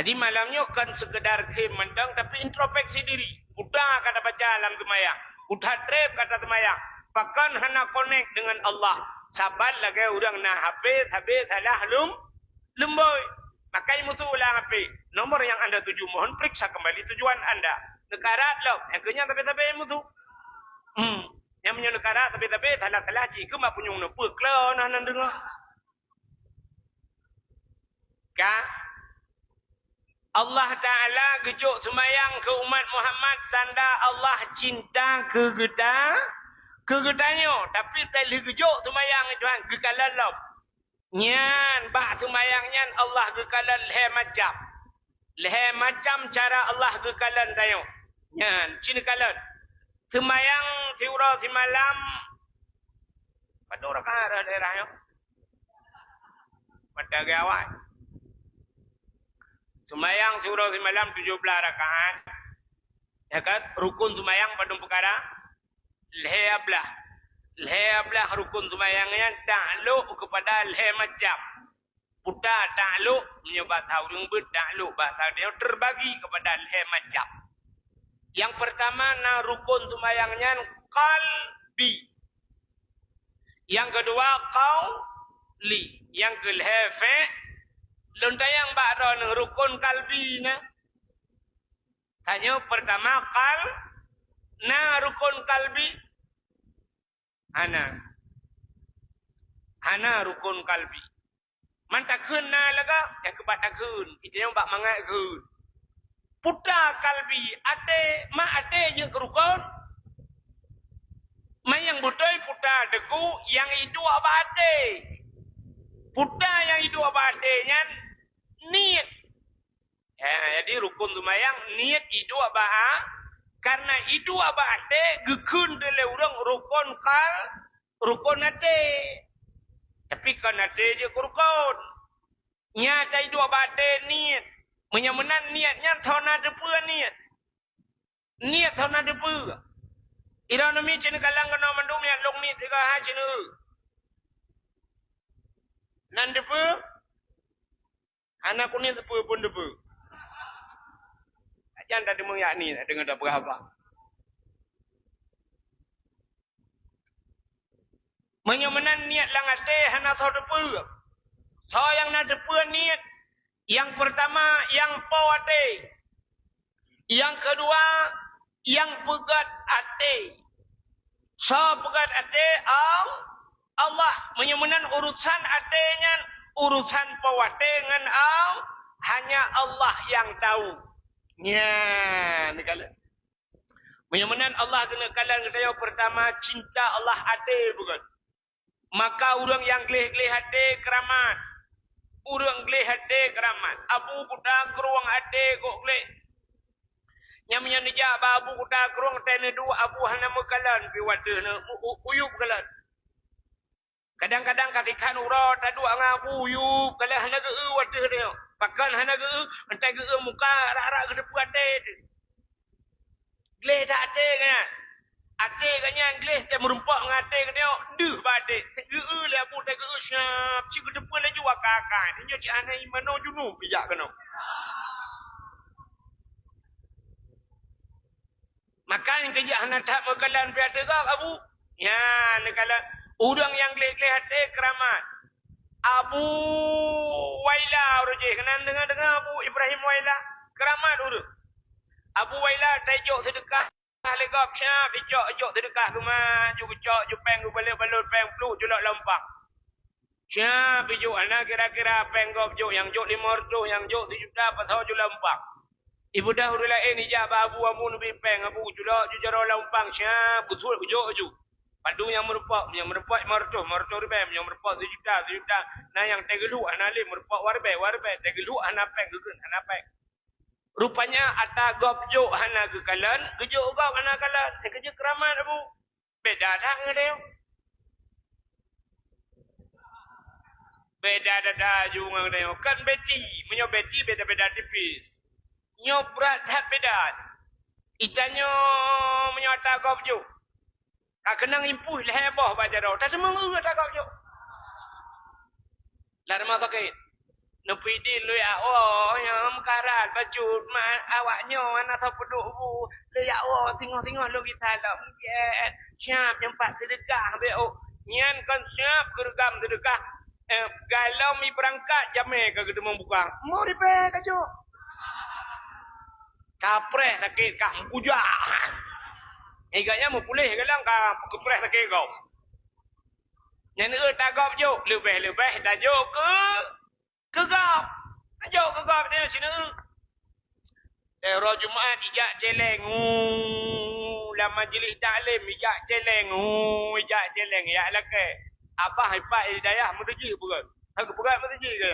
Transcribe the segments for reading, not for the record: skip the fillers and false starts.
Jadi malamnya kan sekedar khim mendang tapi introspeksi diri. Budak kata baca alam temayang. Budak trip kata temayang. Pakan hana connect dengan Allah. Sabar lagi orang nak habis salah lemboi. Makai mutu ulang HP. Nomor yang anda tuju mohon periksa kembali tujuan anda. Negara lo. Yang kenyang tapi mutu. Yang punya negara tapi talah cik ke mak punyung no peklo nan dengar. Ka Allah Ta'ala gejuk semayang ke umat Muhammad tanda Allah cinta ke getanya. Tapi tali gejuk semayang itu gekalan lop. Nyan, bak semayang nyan Allah gekalan leher macam cara Allah gekalan tayo. Nyan, cina kalan. Semayang siura si malam. Pada orang kara daerahnya. Pada gawai. Semayang surah si malam 17 rakaat. Ya kan? Rukun semayang pada perkara. Leher belah rukun semayangnya takluk kepada leher macam. Puta takluk menyebab tahu yang bertakluk bahasa dia terbagi kepada leher macam. Yang pertama na rukun semayangnya qalbi. Yang kedua qauli. Yang kelima lontayang bakda nang rukun kalbi na. Tanya pertama na rukun kalbi. Hana rukun kalbi. Man takun na laga yang kebat takun. Itu yang bak mangat kun. Puta kalbi ate je rukun. Mayang butoi puta deku yang itu apa ate. Puta yang itu apa atenya niat. Jadi rukun semayang niat itu apa? Karena itu apa ate gekun dele urang rukun ate. Tapi kan ate je rukun. Nyata itu apa ate niat. Menyamenan niatnya thona depu niat. Niat thona depu. Ira nami cina kalang kena mandum yang long ni tiga ha cina. Nan depu. Anak kuning depu pun depu. Jangan tadi menyak ni dengan dah berapa. Menyamenan niat langate hana tahu depu. So yang nak depu niat. Yang pertama yang pawate. Yang kedua yang pegat ate. So pegat ate Allah menyamenan urusan atenya urusan pawate dengan hanya Allah yang tahu. Ya, ni kala. Menyamenan Allah kena kalan kita pertama cinta Allah ate bukan. Maka orang yang geleh-geleh ate keramat. Orang geleh ate keramat. Abu kuda keruang ate kok geleh. Nyamnya nijak abu kuda keruang tene dua abu hana mekalan pi wadana uyup kalan. Kadang-kadang kakikan urut adu ngabu uyup kalan hana ge wadah dia. Pakan hana ge entai ge muka rak-rak ge depu ate. Gleh tak ate kan. Ate kanya gleh te merumpak ngate ke dia. Deuh bade. Ge le abu te ge syap ci ge depu laju akakan. Nya ci anai mano junub bijak kena. Makan kerja anak tak makalan biasa kau abu. Ya, negala orang yang geleh-geleh hati keramat. Abu Waila uruje kenan dengar Abu Ibrahim Waila keramat urut. Abu Waila tajuk sedekah legap syah bijak sedekah rumah ju cok ju peng ju balut peng plu julak lempang. Syah bijak anak kira-kira peng gop ju yang ju 500 yang ju 7 juta pasal ju lempang. Ibu dah urut lain ijab abu amun bi peng abu julak ju jaro lempang syah betul ju ju. Padu yang merupak 500 ribu yang merupak 7 juta. Nah yang tegelu analim merupak warbe tegelu anak peng geun anak peng. Rupanya ata gopjo hana gekalan, gejo gop hana kalan. Kerja keramat abu. Beda dah ngedeu. Beda dah ju ngedeu. Kan beti, menyo beti beda-beda tipis. Nyo berat tak beda. Itanyo menyo ata gopjo. Kak kenang impuh leheboh baca dah. Tak semua tak gopjo. Larma sakit. Nepi di lu ya oh yang karat bacut man awaknya anak tau peduk bu lu ya oh tengok-tengok lu kita lah mungkin siap nyempat sedekah be oh nyan kan siap gergam sedekah galau mi berangkat jamai ke gedung buka mau dipe kajo kapres sakit kak kujak igaknya mau pulih galang ka kapres sakit kau nyan tagap jo lebih tajo kegap ajo kegap dia sini roh Jumaat ijak celeng la majlis taklim ijak celeng ijak celeng ya lake abah ipak hidayah mudaji bukan aku bukan mudaji ke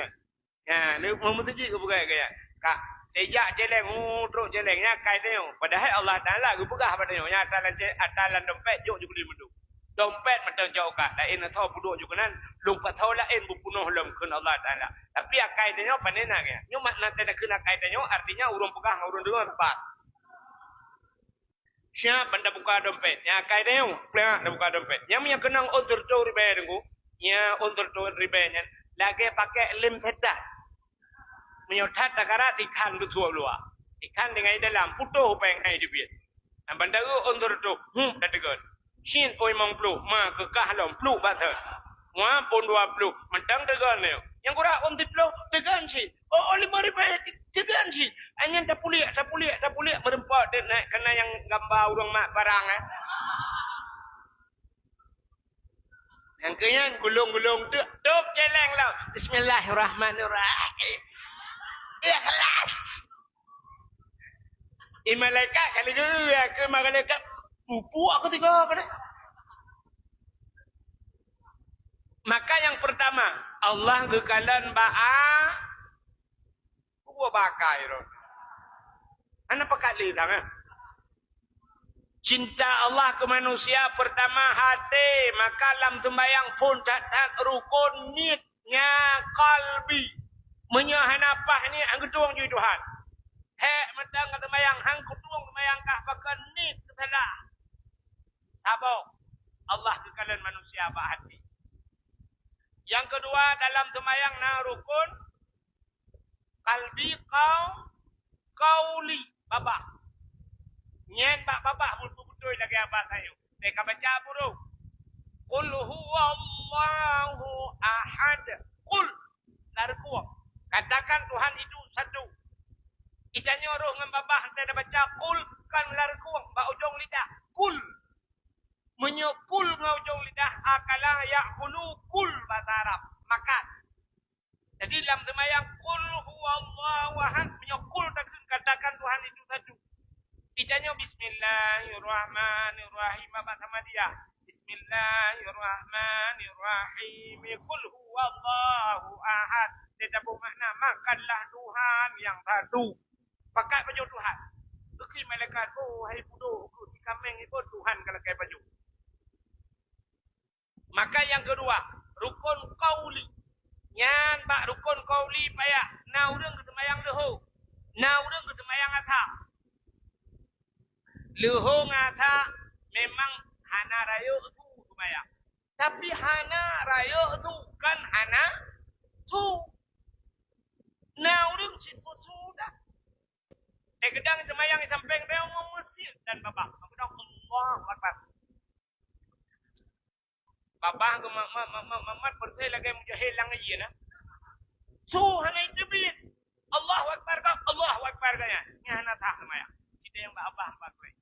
ya ni mudaji ke bukan ke ya kak ijak celeng terus celengnya kai dia padahal Allah Taala aku pegah pada dia atalan dompet jok juga di mendu dompet macam jauh kak lain atau buduk juga nan lompat tahu lain bupunuh lom kun Allah Taala tapi akai dia panena ke nyo makna tanda kena akai dia artinya urung pegah urung dengar tepat siapa benda buka dompet ya akai dia plak buka dompet yang kenang untuk tu ribe dengu ya untuk tu ribe nya lagi pakai lim tedah menyotat takara ikan tu luar ikan dengan dalam putuh peng hai dibiat benda untuk tu dah tegur Shin oi mang plu ma ke kah lom plu ba the wa pon 20 mentang tegan ne yang kura on tiplo tegan si oh 5,000 tegan si anyen dah puliak merempat dia naik kena yang gambar urang mak barang yang kenya gulung-gulung tu top celeng lah bismillahirrahmanirrahim ikhlas malaikat kali ke malaikat pupu aku tiga pada. Maka yang pertama, Allah gekalan ba'a bakai ro. Ana pakali dah cinta Allah ke manusia pertama hati, maka lam tembayang pun tak rukun niatnya kalbi. Menyahan apa ni anggetung ju Tuhan. Hek matang tembayang hang kutung tembayang kah pakai nit kesalah. Sabok Allah kekalan manusia ba hati. Yang kedua dalam sembahyang na rukun kalbi qauli babak. Nyen bak babak betul-betul lagi apa saya. Mereka baca buru. Qul huwallahu ahad. Qul larku. Katakan Tuhan itu satu. Itanya roh dengan babak hentai dah baca qul kan larku ba ujung lidah. Qul menyukul ngaujung lidah akala ya'kulu kul bahasa Arab makan. Jadi dalam sembahyang qul huwallahu ahad menyukul katakan Tuhan itu satu. Ijanya bismillahirrahmanirrahim apa sama dia? Bismillahirrahmanirrahim. Qul huwallahu ahad. Dia bermakna makanlah Tuhan yang satu. Pakai baju Tuhan. Bagi malaikat hai budo si kameng itu Tuhan kalau pakai baju. Maka yang kedua, rukun qauli. Nyan bak rukun qauli payah na urang ketemayang leho. Na urang ketemayang atha. Leho ngata memang hana rayo tu kemayang. Tapi hana rayo tu kan hana tu. Na urang sipu sudah. Gedang ketemayang samping dia memesil dan babak. Kedang Allah Akbar. Babah ke mamat pergi lagi mujahil lang aja na. Tuhan itu bit. Allahu Akbar ka, Allahu Akbar ka yan. Ngana tak semaya. Kita yang babah pakai.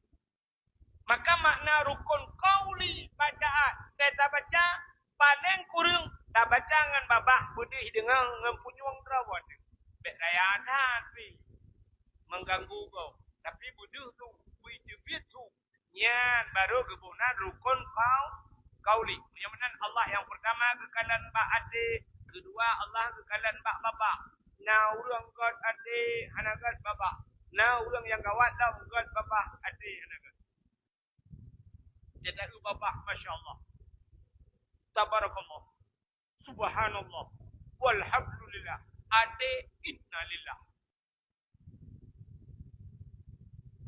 Maka makna rukun qauli bacaan. Kita baca paling kurang tak baca dengan babah putih dengan mempunyung terawat. Bek raya tapi mengganggu kau. Tapi buduh tu, bit tu. Nyan baru kebunan rukun qauli. Yang mana Allah yang pertama kekalan bak adik, kedua Allah kekalan bak bapak. Nah urang god adik, hanagat bapak. Nah urang yang gawat dah god bapak adik hanagat. Jadi bapak masya-Allah. Tabarakallah. Subhanallah. Walhamdulillah. Adik innalillah.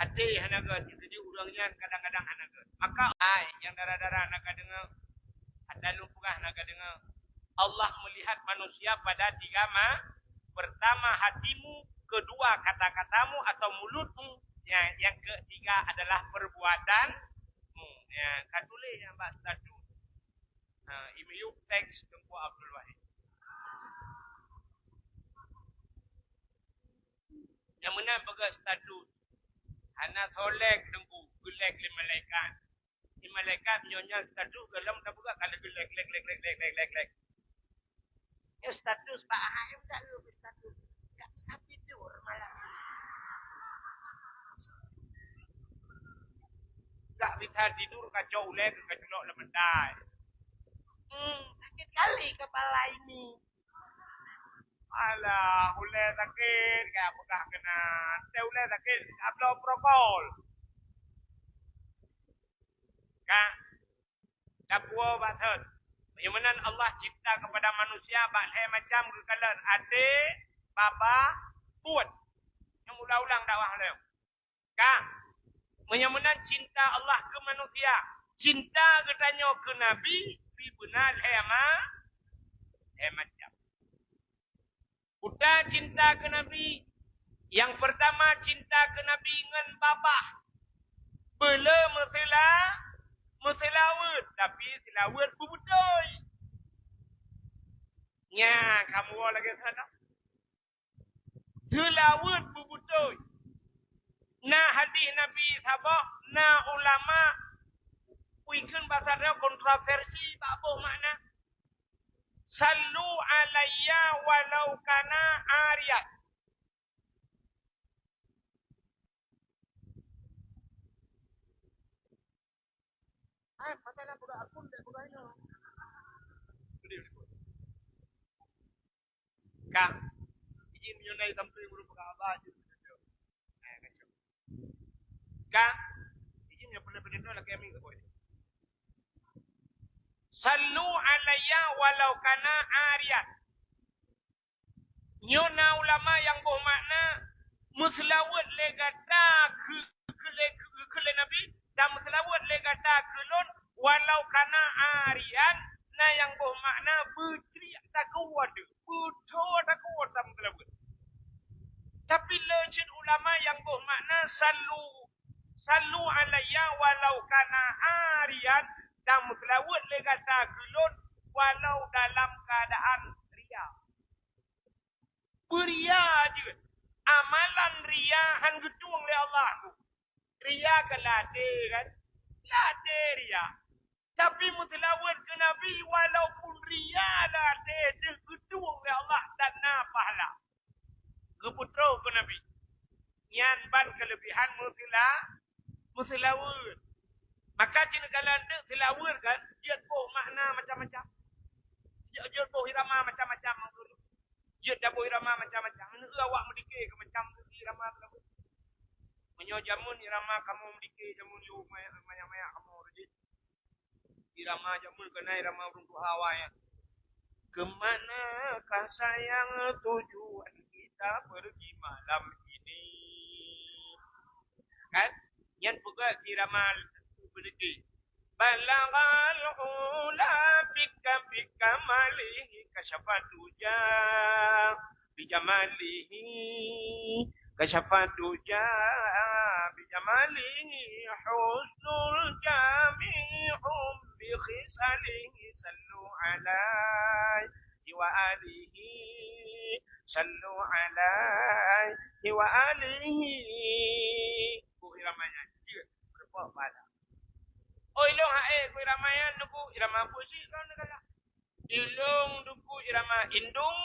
Adik hanagat jadi urangnya kadang-kadang hanagat. Maka yang darah-darah nak dengar ada lumpurah nak dengar Allah melihat manusia pada tiga Pertama hatimu, kedua kata-katamu atau mulutmu. Yang ketiga adalah perbuatan. Ya, kan tulis yang Mbak Stadu. Imiuk teks Tengku Abdul Wahid. Yang mana baga Stadu. Hana solek Tengku. Gelek li malaikat. Di malaikat nyonya Stadu. Gelam tak buka kalau gelek. Ya status Pak Ahim tak lu status. Tak bisa tidur malam. Tak bisa tidur kacau ulek kacau lemendai. Sakit kali kepala ini. Alah, ulek sakit kayak pegah kena. Ulek sakit abdo prokol. Kak, dapur batet. Bagaimana Allah cipta kepada manusia bagai macam kekalan adik, bapa, buat. Yang ulang-ulang dakwah dia. Kak, bagaimana cinta Allah ke manusia? Cinta katanya ke Nabi, bi benar macam. Udah cinta ke Nabi. Yang pertama cinta ke Nabi dengan bapa. Belum selawat, tapi selawat berbudoi. Ya, kamu lagi sana. Selawat berbudoi. Nah hadis Nabi sahabat, nah ulama, wikin bahasa dia kontroversi, apa makna? Sallu alayya walau kana ariyat. Patahlah buka akun dan buka ini. Kak, izin menyunai tampil guru buka apa aja. Kak, izin yang benar-benar lagi kami ke boleh. Sallu alayya walau kana ariyat. Nyona ulama yang bermakna muslawat legata ke Nabi dan muslawat legata kelon walau kana arian na yang bermakna berceria tak kuat betul tak kuat tak muslawat. Tapi legend ulama yang bermakna sallu alayya walau kana arian dan muslawat legata kelon walau dalam keadaan ria. Beria je. Amalan ria han gedung oleh Allah tu. Ria ke lade kan? Lade ria. Tapi mutlawat ke Nabi walaupun ria lade dia gedung oleh Allah dan na pahala. Keputra ke Nabi. Nyan ban kelebihan mutlawat. Maka cina kalan dia tilawat kan? Dia boh makna macam-macam. Dia boh irama macam-macam. Dia dah boh irama macam-macam. Mana awak mendikir ke macam tu irama tu. Menyo jamun irama kamu mendikir jamun you maya-maya kamu rejit. Irama jamun kena irama untuk hawa ya. Kemanakah sayang tujuan kita pergi malam ini? Kan? Yang pegak irama berdikir. Balagal ula bika malihi kasyafat duja bijamalihi kasyafat duja bijamalihi husnul jami'um bi khisalihi sallu alaihi wa alihi sallu alaihi wa alihi. Bu iramanya dia berapa pada. Oh ilong hae ku iramayan nuku irama puisi kau negala. Ilong nuku irama indung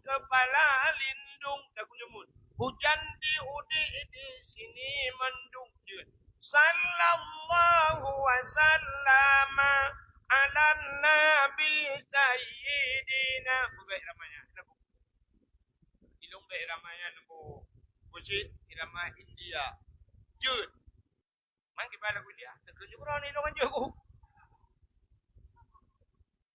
kepala lindung dak nyemut. Hujan di udi di sini mendung je. Sallallahu wa sallama ala nabi sayyidina. Bukan iramanya. Nuku. Ilong be iramanya nuku. Puisi irama India. Jud. Mangki pada ku dia, terkejut orang ni orang jago.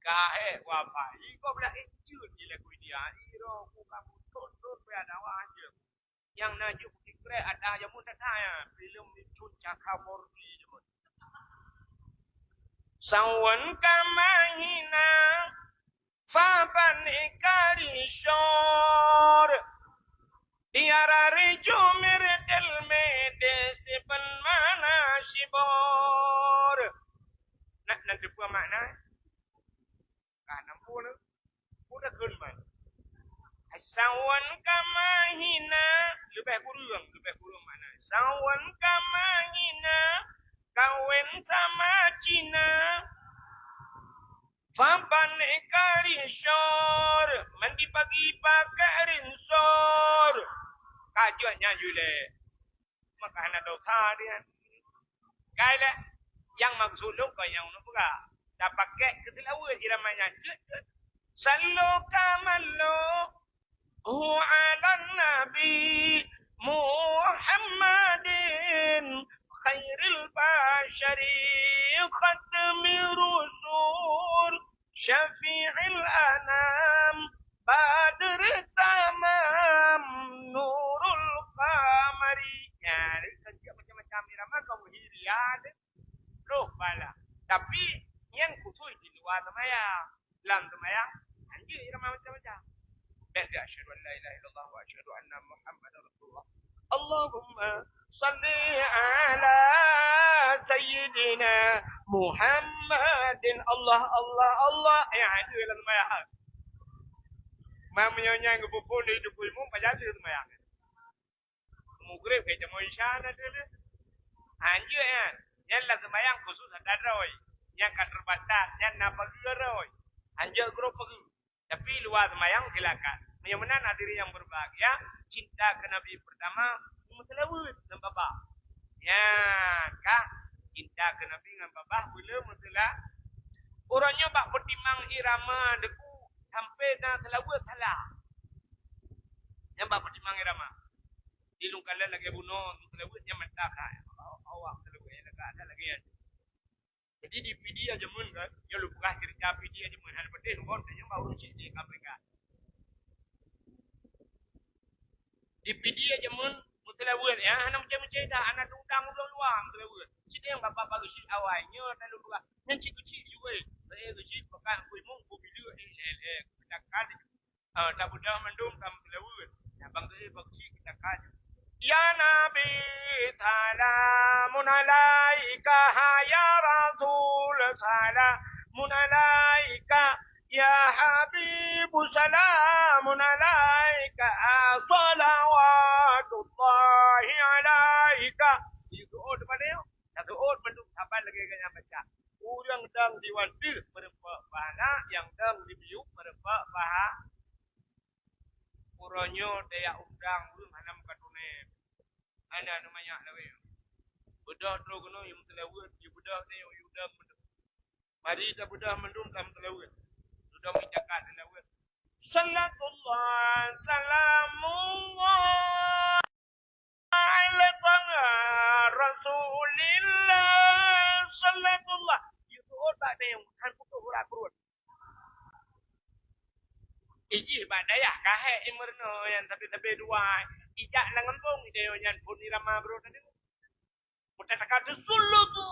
Kahe wapa, iko belah ejut je lah ku dia. Iro ku kamu tot berada aja. Yang najuk kikre ada yang muda tanya, film itu cakap bordi je. Sawan kamahina Faban ikari syar tiara rejo meredel mede sepen mana sibor. Nak nanti buat makna? Kah nampu ni? Udah gunman. Sawan kamahina lebih kurang mana? Sawan kamahina kawin sama Cina. Faban ikari syar mandi pagi pakai rinsor. Kajuannya jule. Maka hendak dosa dia. Kaya yang maksud lu kau yang nak buka. Dah pakai ketilawat iramanya. Sallu kamallu ala nabi Muhammadin khairil bashari khatmi rusul syafi'il anam badr tamam nurul qamari. Ya, ini macam-macam irama kau hiriad. Loh bala. Tapi yang khusus di luar semayang, dalam semayang, anjir irama macam-macam. Benda asyhadu an la ilaha illallah wa asyhadu anna Muhammadar Rasulullah. Allahumma salli ala sayyidina Muhammadin. Allah Allah Allah. Ya anjir dalam semayang. Mamanya yang berpuluh hidup ilmu pada tu semayang. Mugrib kayak jamu isyana dulu. Anjir kan. Yang lah semayang khusus ada roy. Yang kan terbatas. Yang nak pergi roy. Anjir grup pergi. Tapi luar semayang silakan. Yang mana nadiri yang berbahagia. Cinta ke Nabi pertama. Mutlawud dan babah. Ya kah. Cinta ke Nabi dengan babah. Bila mutlah. Orangnya bak pertimang irama deku. Sampai nak selawud salah. Yang bak pertimang irama. Di lungkalan lagi bunuh. Selawud yang mentah. Awak selawud yang ada lagi ya. Jadi di video aja mun kan, yang lupa cerita video aja mun hal penting kon yang baru cerita KPK. Di video aja mun mutlawun ya, anak macam-macam dah anak tungtang luang mutlawun. Cerita yang bapak baru cerita awalnya dan lupa. Yang kecil juga. Saya kecil pekan kui mung ku video kita kan. Tak budak mendung kam mutlawun. Ya bang tu bagus kita kan. Ya Nabi salamun alaika ya Rasul salamun alaika ya Habib salamun alaika salawatullahi alaika. Itu depan dia. Satu bentuk sabar lagi kena baca. Orang dang diwanti merempak pahala yang dang dibiuk merempak pahala. Uronyo daya undang belum hanam katune. Ana namanya lawe. Budak terus kono yang telawut, di budak ni yang udang mendung. Mari dah budak mendung kam telawut. Sudah menjaga telawut. Sallatullah salamullah ala Rasulillah sallatullah. Itu tak ada yang kan putus urat perut. Iji badaya kahe imurno yang tapi dua ijak langempung dia yang pun irama bro tadi. Muta takatu sulu tu.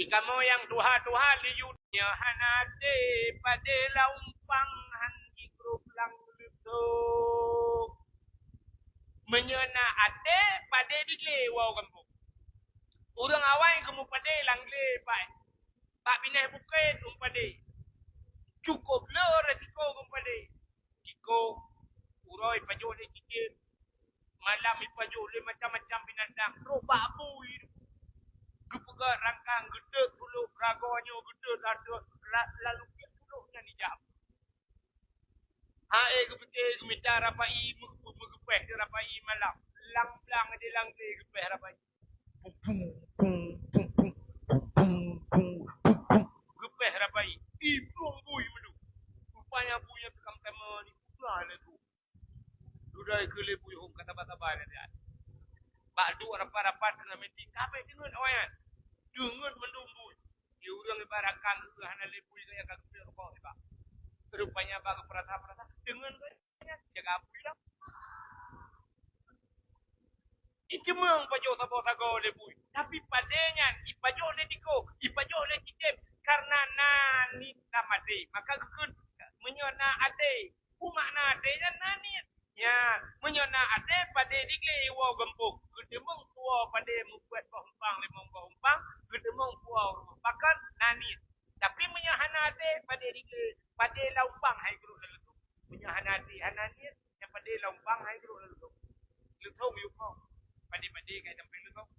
Ikamo yang tuha liutnya hanate pada laumpang hanji grup lang luto. Menyena ate pada dile wow kampung. Orang awai kamu pada lang le pai. Pak binah bukit umpade. Cukup le resiko kumpade. Kiko uroi pajo le kikir. Malam ipajo le macam-macam binatang. Robak abu hidup. Gepega rangkang gede dulu ragonya gede ada lalu dia dulunya ni jam. Hae gepete minta rapai megepeh dia rapai malam. Lang-lang dia lang dia gepeh rapai. Gepeh rapai. Ibrung bui melu. Rupanya bunya tukang tema ni pula le tu. Sudah kele bui hom kata bata-bata dia. Bak du rapat-rapat dengan meti. Kape dengan awan. Dengan mendumbui. Dia orang ibaratkan ke hana lepui kaya kagak rokok ni bak. Rupanya bak perasa-perasa dengan kaya jaga apui lah. Icemang pajo tapo tago lepui. Tapi padanya ipajo le diko, ipajo le kitem. karena nani tamade maka kekun menyona ade umakna ade jan nani ya menyona ade pada digle wo gempuk gedemung tua pada membuat pehumpang limong pehumpang gedemung tua rumah pakan nani tapi menyahana ade pada digle pada laumpang hai guru lalu menyahana ade hanani yang pada laumpang hai guru lalu lutong yukong pada kai sampai lutong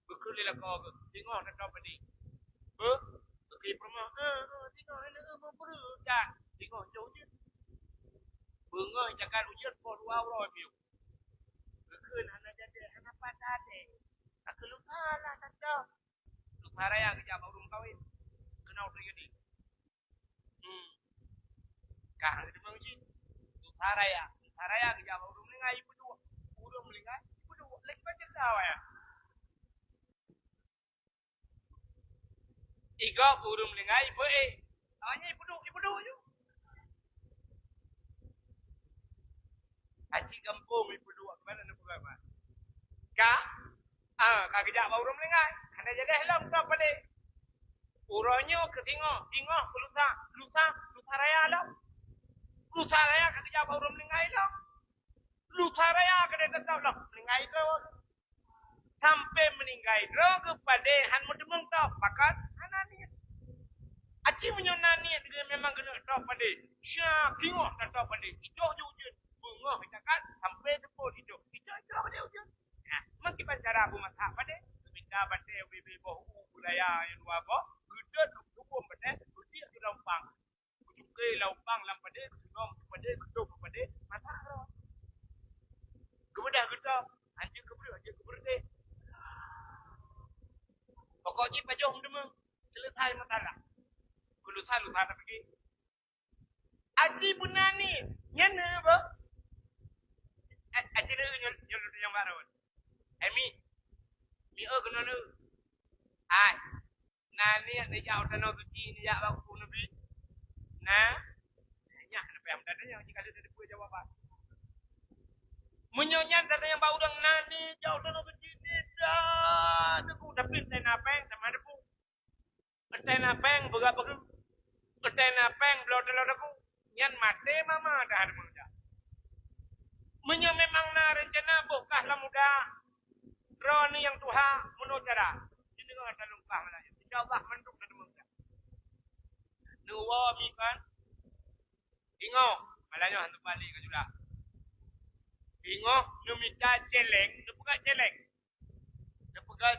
bekul la ko tengok nak pada Okey, permah. Tengok anak mau perut dah. Tengok jauh je. Bengah jangan ujian pun wow piu. Kekeun anak jadi anak pada deh. Aku lupa lah tanda. Lupa raya kerja baru kawin. Kenal tu jadi. Kah ada menguji. Lupa raya kerja baru mengai ibu dua. Udah mengai ibu dua. Lagi macam tahu ya. Iga burung lengai ibu awaknya ibu duk je. Aci kampung ibu duk mana nak buat apa? Ka kejap burung lengai. Ana jadi helam tak pada. Uronyo ke tengok ke luta raya lah. Luta raya ke kejap burung lengai lah. Luta raya ke dia tetap lah. Lengai tu. Sampai meninggal kepada han mudemung tak pakat anani aci menyonani dengan memang kena tak pada syak tengok tak pada itu ujun bunga kita kan sampai tepuk itu pada ujun mesti cara abu masak pada minta pada bibi bohu budaya yang luar ko gede dukung pada gede di lampang kucukai lampang lam pada kenom pada kedok pada masak ro kemudian kita anjing keber deh pokoknya pajong demang selesai masalah. Luta tak pergi. Aji bunani nyana apa? Aji nyol yang baru. Mi kena nu. Nani ni jauh tanah suci ni jauh aku nabi. Nya nabi amdan yang jika ada depu jawapan. Menyonyan kata yang bau dang nani jauh tanah suci ni dah. Depu tapi tenapeng sama depu. Tenapeng bega-bega. Tenapeng belum aku. Nyan mate mama dah ada muda. Menya memang na rencana bokah lah muda. Roni yang Tuhan menurut cara. Ini kan ada lumpah malah. InsyaAllah menduk dan muda. Nuwa mi kan. Ingok. Malahnya hantu balik ke juga. Ingok. Nu minta celeng. Nu pegang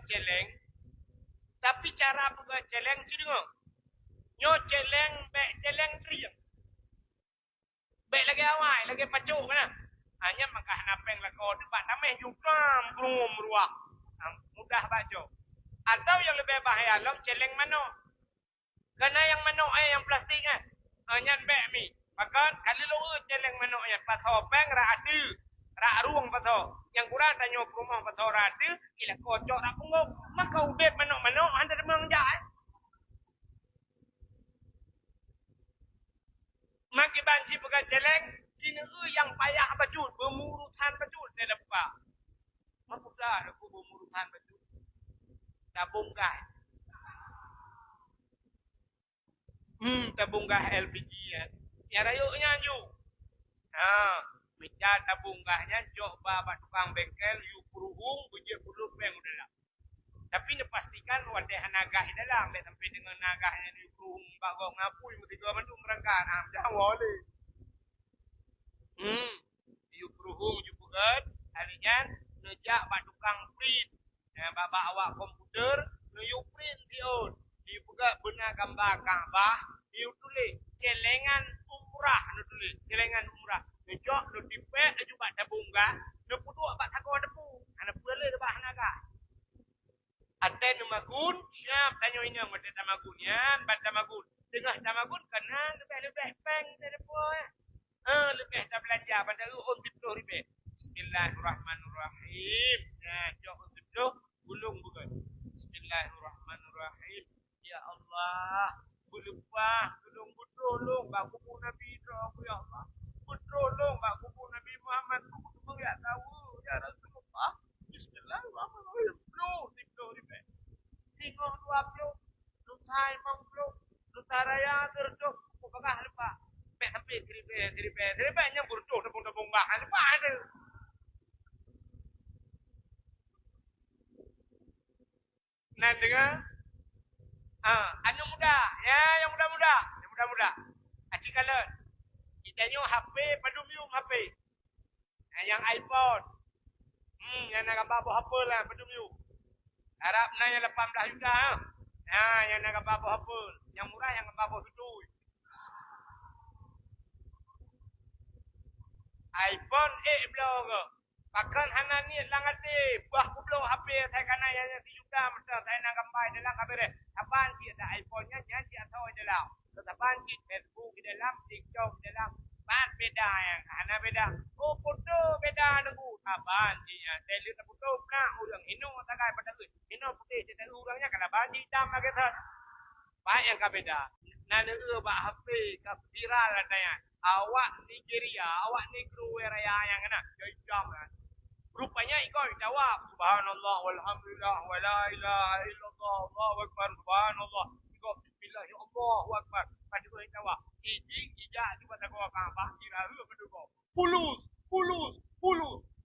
celeng. Tapi cara pegang celeng sini ngok. Nyo celeng triang. Bek lagi awal, lagi pacuk kan. Hanya mangkah napeng lah kau debat nameh juga belum ruah. Mudah baca. Atau yang lebih bahaya lom celeng manok. Karena yang manok yang plastik kan. Hanya bek mi. Maka kalau lu celeng manok yang patho peng ra adu. Ra ruang patho. Yang kurang tanya rumah patho ra adu, ila kocok ra pungok. Maka ubet manok-manok anda demang jai. Maki banci pegang celeng, sini yang payah bajut, bermurutan bajut dia dah buka. Maksudnya aku bermurutan bajut. Tabung gas. Tabung gas LPG ya. Ya rayuknya ju. Minta tabung gasnya coba bak tukang bengkel yu peruhung bejek puluh peng udah lah. Tapi dia pastikan wadah nagah dalam dia sampai dengan nagahnya di peruhung bak gok ngapui mesti dua bandung merangkan. Jangan boleh. Yu peruhung ju pegat, halinya nejak bak tukang print. Bak awak komputer, yu print diun. Yu pegat benar gambar Kaabah, yu tulis celengan umrah, tulis celengan umrah. Nejak nu dipek nu bak tabung gas, nu puduk bak takor depu. Ana boleh bak naga. Aten magun, siap tanya ini yang mati tamagunnya, bat tamagun. Tengah tamagun kena lebih peng depu. Lebih dah belajar pada on tiplo ribe. Bismillahirrahmanirrahim. Jok on tiplo gulung bukan. Bismillahirrahmanirrahim. Ya Allah, lupa gulung budrolong bak kubu Nabi ya Allah. Budrolong bak kubu Nabi Muhammad kubu ya tahu ya Rasulullah. Bismillahirrahmanirrahim. Tiplo ribe. 32 lu sai mong lu Saraya terus pokoknya lupa. Pek sampai seripe yang berdoh tepung-tepung bahan lupa ada. Nah dengar, anu muda, ya yang muda. Acik kalau kita nyu HP, padum HP. Yang iPhone, yang nak gambar apa lah padum Harap na yang 18 juta. Yang nak gambar apa. Yang murah yang gambar apa itu. iPhone 8 belau ke. Pakan hana ni langate. Buah kublo HP saya kena yang 1 juta. Masa saya nak gambar dalam kamera. Tapan si ada iPhone-nya. Jangan si atau dalam. Tapan si Facebook di dalam. TikTok di dalam. Pan beda yang. Hana beda. Oh foto beda nunggu. Tapan si. Saya lihat foto. Nah orang. Hino takai pada ke. Hino putih. Saya orangnya kena banji hitam lagi. Pak yang beda. Nana bak HP. Viral katanya. Awak Nigeria, awak negro raya yang kena jam kan. Rupanya ikut jawab subhanallah walhamdulillah wala ilaha illallah Allahu akbar subhanallah. Ikut bismillah ya Allahu akbar. Pada kau jawab. Ijak juga tak kau apa kira lu berdoa. Fulus.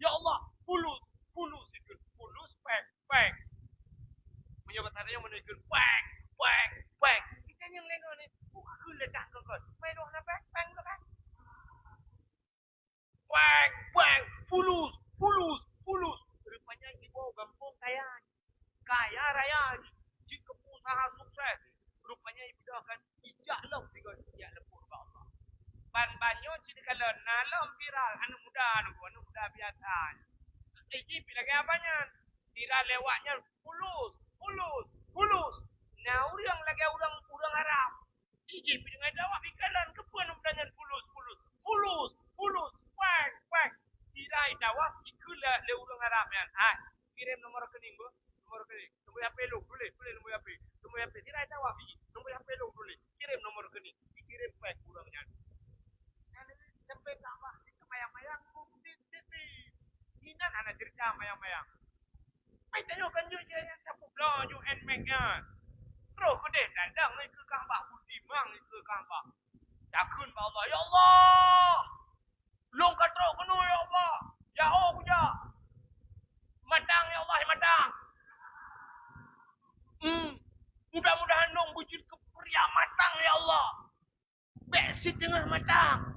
Ya Allah, fulus ikut fulus pek. Menyebut tadi yang menunjukkan pek. Kita yang lengah ni bukan ledak kau. Main doa pek tu kan. Pek, fulus. Rupanya ibu gampung kaya raya. Jika usaha sukses, rupanya ibu akan ijak lepur ke Allah. Ban-banyo cerita kalau nalam viral, anu muda biasa. Iji lagi apanya? Viral lewatnya fulus. Nah, orang lagi orang Arab. Iji dengan jawab ikalan kepuan mudanya fulus. Pek. Tirai jawab ikulah le orang Arab kan. Kirim nomor rekening bu. Nombor HP lu boleh nombor HP. Tirai jawab nombor HP lu boleh. Kirim nomor rekening. Dikirim pek kurangnya. Sampai tak apa. Itu mayang-mayang TV. Inan anak cerita mayang-mayang. Mai tanya kan you je yang tak pula you and make nya. Terus kau deh dandang ni ke kambak butimang ni ke kambak. Takun ba Allah. Ya Allah. Long katrok kenu ya Allah. Jauh puja. Matang ya Allah, matang. Mudah-mudahan long wujud kepriya matang ya Allah. Besi tengah matang.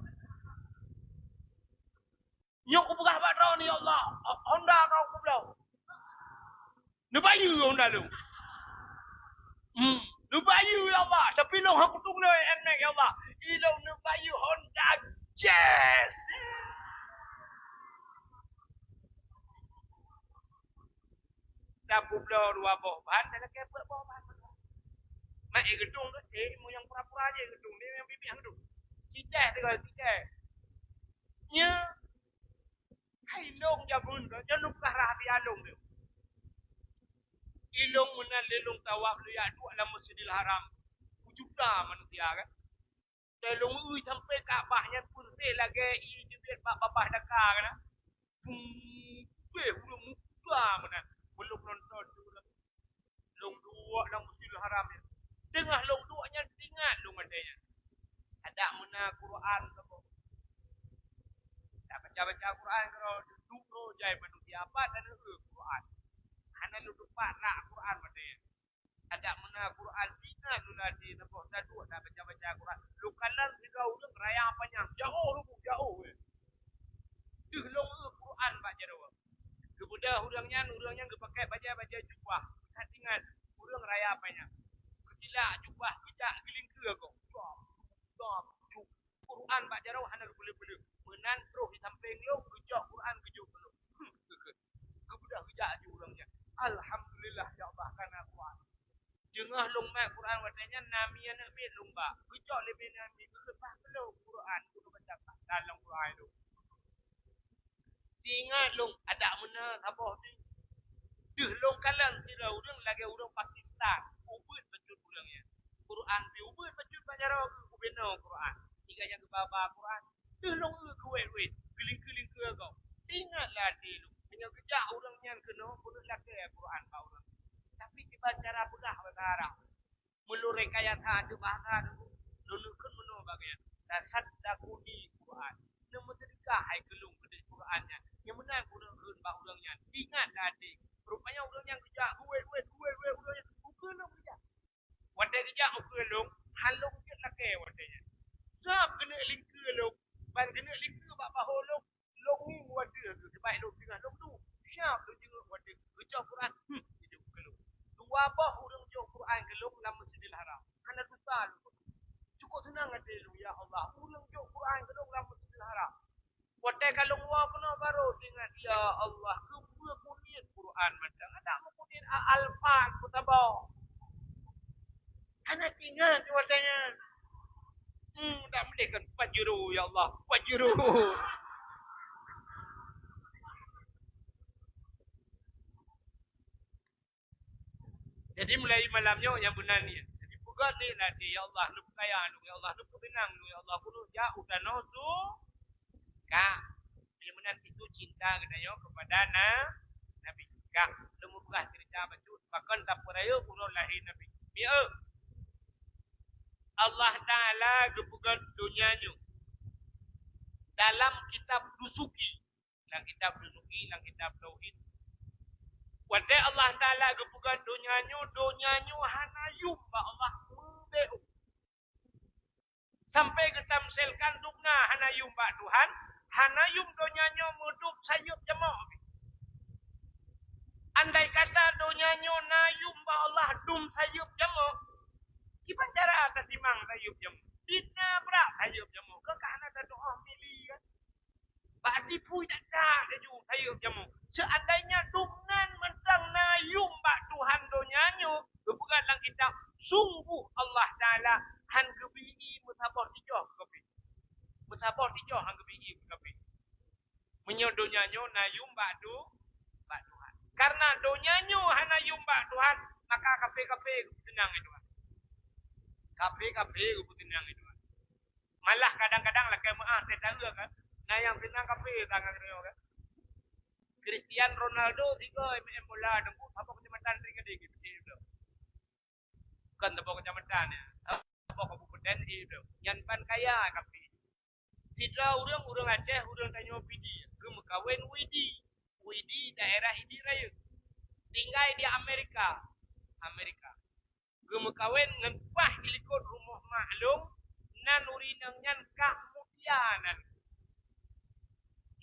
Nyok ubah badro ni ya Allah. Honda kau kublau. Nubayu Honda lu. Nubayu ya Allah. Tapi long aku tunggu enak ya Allah. Ilong nubayu Honda Jazz. Dapu belau dua bahan, saya kena buat bahan. Mak gedung tu, mu yang pura-pura aja gedung, dia yang bibi yang gedung. Cicah tu kalau cicah. Nya, hai long jabun tu, jangan lupa rahasia long tu. Ilong mana lelong tawaf lu ya dua dalam Masjidil Haram. Juta manusia kan. Lelong sampai Kaabahnya pun lagi jubir babah dakar kan. Udah muka mana. Belum nonton long dua dalam Masjidil Haram ni. Tengah long duanya ingat long adanya. Ada mana Quran tu. Tak baca Quran kalau duduk jai manusia apa dan Quran. Hana lu lupa nak Quran adanya. Ada mana Quran ingat lu lagi nampak dah dua dah baca Quran. Lu kalan tiga orang raya apanya. Jauh. Long Quran baca doa. Kemudian urangnya kepakai baca jubah. Ingat urang raya apanya. Kesila jubah tidak giling ke kau. Quran baca doa hana boleh. Menan terus di samping lu kejak Quran kejak lu. Kemudian kejak je urangnya. Alhamdulillah ya Allah kana kuat. Jengah long mak Quran watanya nami anak be lomba. Kejak lebih nami kepah lu Quran kudu baca dalam Quran tu. Ingat long ada mana sabah ni. Long kalang tidak urang lagi urang Pakistan. Ubud bacut urangnya. Quran bi ubud bacut bacara ku beno Quran. Tiga yang ke baba Quran. Long ke wet. Keling ke kau. Ingatlah di lu. Dengan kejak urangnya kena pun lagi Quran kau urang. Tapi dibaca belah sekarang. Mulu rekayasa ada bahasa tu. Nunukun menu bagian. Tasaddaku di Quran. Nama terika hai gelung ke Qurannya. Yang benar kurang urangnya. Ingat adik. Rupanya urang yang kerja. Gue urangnya. Bukan nak kerja. Wadai kerja ukur long. Halong je nak ke wadainya. Sab kena lingka long. Ban kena lingka bak bahu long. Long ni wadah tu. Sebaik long tengah long tu. Siap tu jenguk wadah. Kerja Quran. Hidup ke long. Dua bah urang jauh Quran ke long dalam Masjidil Haram. Hana tukar long. Cukup tenang ada lu ya Allah. Urang jauh Quran ke long dalam Masjidil Haram. Wadai kalau wah kena baru dengan ya Allah. Kebua kunir Quran macam. Ada kunir al-Fat kutabau. Anak tinggal tu wadainya. Tak boleh kan. Fajru ya Allah. Fajru. Jadi mulai malamnya yang benar ni. Jadi pugat ni nanti ya Allah lu kaya lu ya Allah lu benang lu ya Allah kuno jauh dan tu kak dia benar itu cinta kepada Nabi kak lu murah cerita betul bahkan tak peraya kuno lahir Nabi dia Allah Taala gepugat dunianya dalam kitab dusuki dalam kitab tauhid. Wadai Allah Ta'ala gepukan dunianya hanayum ba Allah membeu. Sampai ketamselkan dukna hanayum ba Tuhan, hanayum dunianya mudup sayup jemok. Andai kata dunianya nayum ba Allah dum sayup jemok, gimana cara atas timang sayup jemok? Tidak berak sayup jemok. Kekana ada doa milih kan? Badi pui tak ada dia jumpa sayup jemok. Seandainya dungan mentang nayum bak Tuhan donyanyo, bukan dalam kitab sungguh Allah Taala han gebii mutabah tiga kape. Mutabah tiga han gebii kape. Menyo donyanyo nayum bak Tuhan. Karena donyanyo han nayum bak Tuhan, maka kape tenang itu. Kape tenang itu. Malah kadang-kadang lah kemaah tak tahu kan. Nah yang tenang kape tangan dia kan. Cristiano Ronaldo tiga main bola dengku apa kecamatan ring gede gitu. Bukan tepuk kecamatan ya. Apa kabupaten itu. Yang pan kaya kapi. Sidra urang Aceh urang tanyo pidi. Gem kawin Widi daerah Idi Raya. Tinggal di Amerika. Gem kawin ngan pah ilikot rumah maklum nan urinang nyan kak mutianan.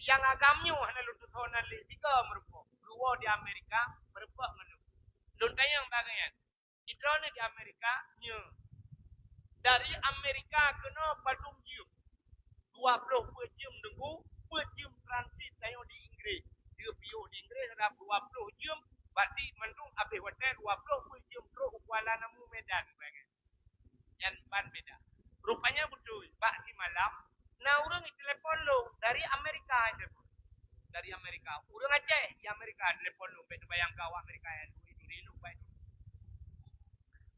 Yang agamnya hana lutut honan li tiga merupa. Dua di Amerika, merupa ngenu. Luntang yang bagian. Kita ni di Amerika, nya. Dari Amerika kena padung jam. 20 jam tunggu, 2 jam transit tayo di Inggris. Dia bio di Inggris ada 20 jam. Berarti mendung habis hotel 20 jam terus Kuala Namu Medan bagian. Yang ban beda. Rupanya betul. Bak si malam. Nah, orang telepon lo dari Amerika aja. Dari Amerika. Orang Aceh di Amerika telepon lo. Betul bayang kau Amerika yang itu baik.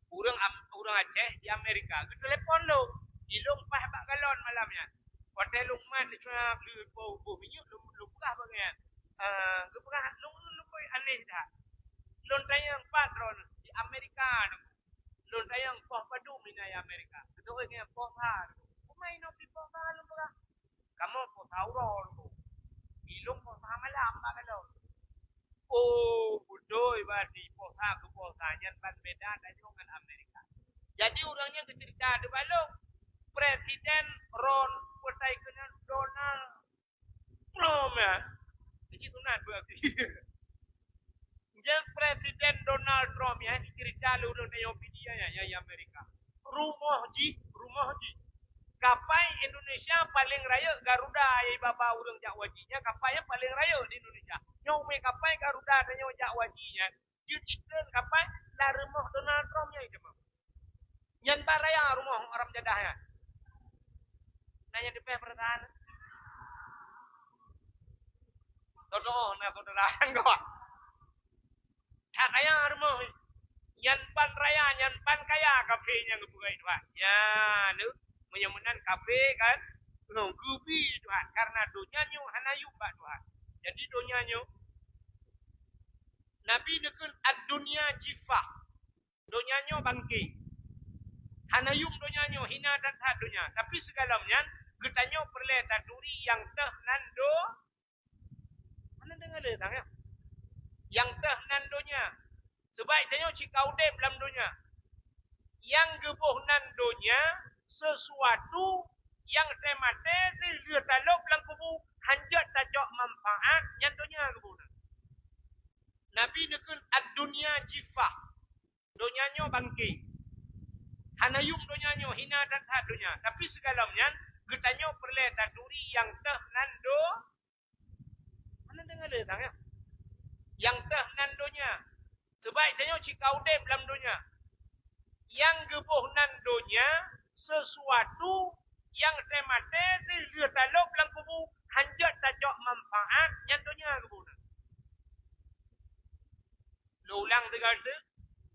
Orang Aceh di Amerika. Ke telepon lo. Ilung pah bak galon malamnya. Hotel Lukman di sana bau minyak lu pegah bagian. Ke pegah lu aneh dah. Lon tayang patron di Amerika. Lon tayang poh padu minai Amerika. Ketua yang poh har. Main opi po malam ba? Kamu po tauro ko. Ilong po sa malam ba kalau? Oh, budoy ba di po sa ko po sa yan ban beda dengan Amerika. Jadi orangnya cerita de balong. Presiden Ron Potai kena Donald Trump ya. Jadi tu nak buat. Yang Presiden Donald Trump ya cerita lu orang yang dia ya Amerika. Rumah ji. Kapai Indonesia paling raya Garuda ai baba urang jak wajinya kapai yang paling raya di Indonesia. Nyau me kapai Garuda dan nyau jak wajinya. Jujitun kapai la rumah Donald Trump nya itu mah. Nyan baraya rumah orang jadahnya. Nanya di perasaan. Toto na saudara kau. Tak kaya rumah. Nyan pan raya, nyan pan kaya kafenya ngebuka itu. Ya, nu menyemenan kafe kan gubi Tuhan karena donyanya hanayu bak Tuhan. Jadi donyanya Nabi nekun ad dunia jifah. Donyanya bangkit. Hanayum donyanyo hina dan hadunya. Tapi segalamnya getanyo perle taturi yang teh nando. Mana dengar le tang ya? Yang teh nandonya. Sebab tanyo cikau de dalam donya. Yang gebuh nandonya sesuatu yang temate dia talok dalam kubu hanjat tajak manfaat nyandonya kubu. Nabi nekun ad-dunya jifah. Donyanyo bangkit. Hanayum donyanyo hina dan hadunya. Tapi segalamnya getanyo perle taturi yang teh nando. Mana dengar le tang ya? Yang teh nandonya. Sebab tanyo cikau de dalam donya. Yang gebuh nandonya sesuatu yang temate dia talok dalam kubu hanjat tajak manfaat nyandonya kubu. Lo ulang tegal tu.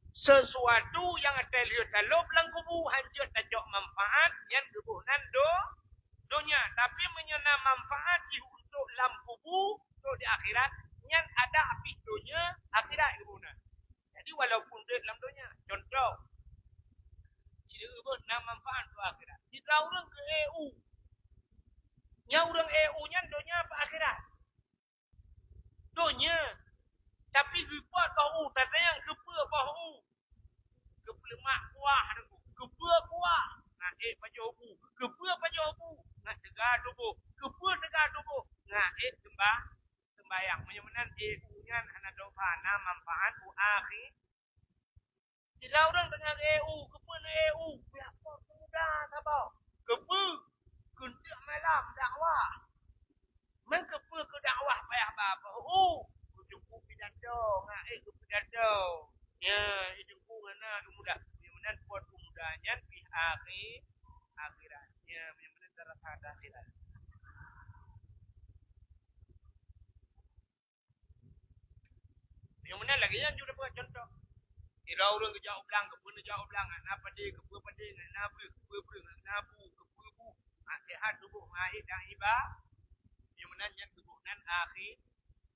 Sesuatu yang terlihat dalam belang kubu hancur tajak manfaat yang kebunan donya. Tapi menyena manfaat untuk dalam kubu untuk di akhirat yang ada api donya akhirat kebunan. Jadi walaupun dia dalam donya. Contoh. Tidak ubah nak manfaat untuk akhirat. Jika orang ke EU. Yang orang EU nya donya apa akhirat? Donya. Tapi lupa tahu tanda yang kepa bahu. Kepelemak kuah aku. Kepa kuah. Nak baju aku. Kepa baju aku. Nak tegar tubuh. Kepa tegar tubuh. Nak sembayang. Menyamanan EU-nya anak doa na manfaat u akhir. Tidak orang dengan EU. Kepa na EU. Biar kau muda tabau. Kepa. Kuntik malam dakwah. Mengkepa ke dakwah payah bapa. Cukup pidato, ngak pidato. Ya, jumpu ngana muda. Menyamanan buat mudanya di akhirat. Ya, menyamanan terasa akhirat. Menyamanan lagi yang juga buat contoh. Kira orang ke jauh belang, ke jauh belang, apa dia, ke pedih, nabu, kebu. Akhirat tubuh ngait dan ibah. Menyamanan yang tubuhnan akhir.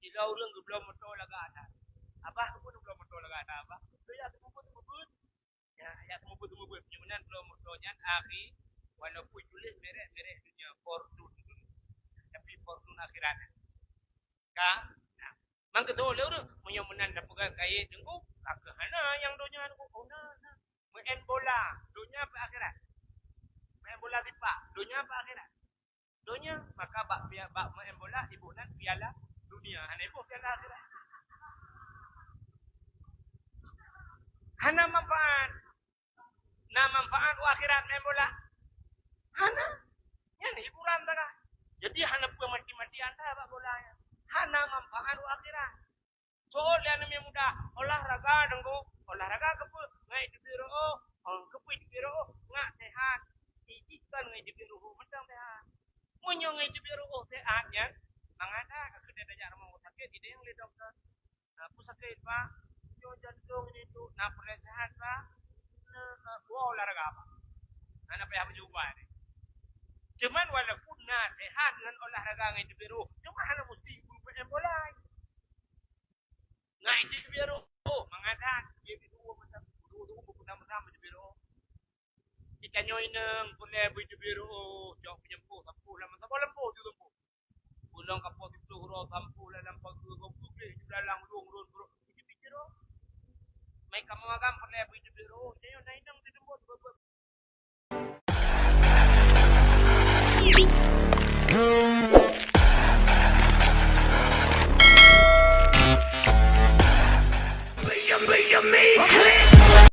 Jika orang ke belum betul lagi ada. Abah tu pun belum betul lagi ada. Abah tu ya tembut. Ya, ya tembut. Jangan belum betulnya akhir. Walaupun tulis merek dunia fortune. Tapi fortune akhirat. Kah? Nah, mang ketua le orang punya menan dapat kaya tengku. Kakana yang dunia aku. Oh nah. Main bola, dunia apa akhirat? Main bola tipak, dunia apa akhirat? Dunia, maka bak main bola ibu nan piala dunia. Hanya ibu piala akhirat. Hana manfaat. Na manfaat akhirat main bola. Hana. Yang hiburan tak? Jadi hana pun mati-mati anda bak bolanya. Hana manfaat akhirat. Soalnya yang muda olahraga dengku. Olahraga kepu ngai di biro. Kepu di biro ngak sehat. Ikan ngai di biro mentang sehat. Munyo ngai di biro sehatnya. Mangada kedai dajak rumah sakit tidak yang lihat dokter. Aku sakit pak. Jantung ini tu nak perlu sehat pak. Gua olahraga apa? Anak payah berjumpa ni. Cuman walaupun nak sehat dengan olahraga ngai di biro, cuma hanya mesti main bola. Ngai di biro, mangada dia biro macam dulu bersama di biro. Ikanyo inang boleh di biro, jauh penyempuh, tampu lama lempu tu tampu. Ulang kapal itu huruf tampu dalam pagi gompu ke dalam ruang di biro. Mai kamu agam boleh di biro, jangan naik nang di tempat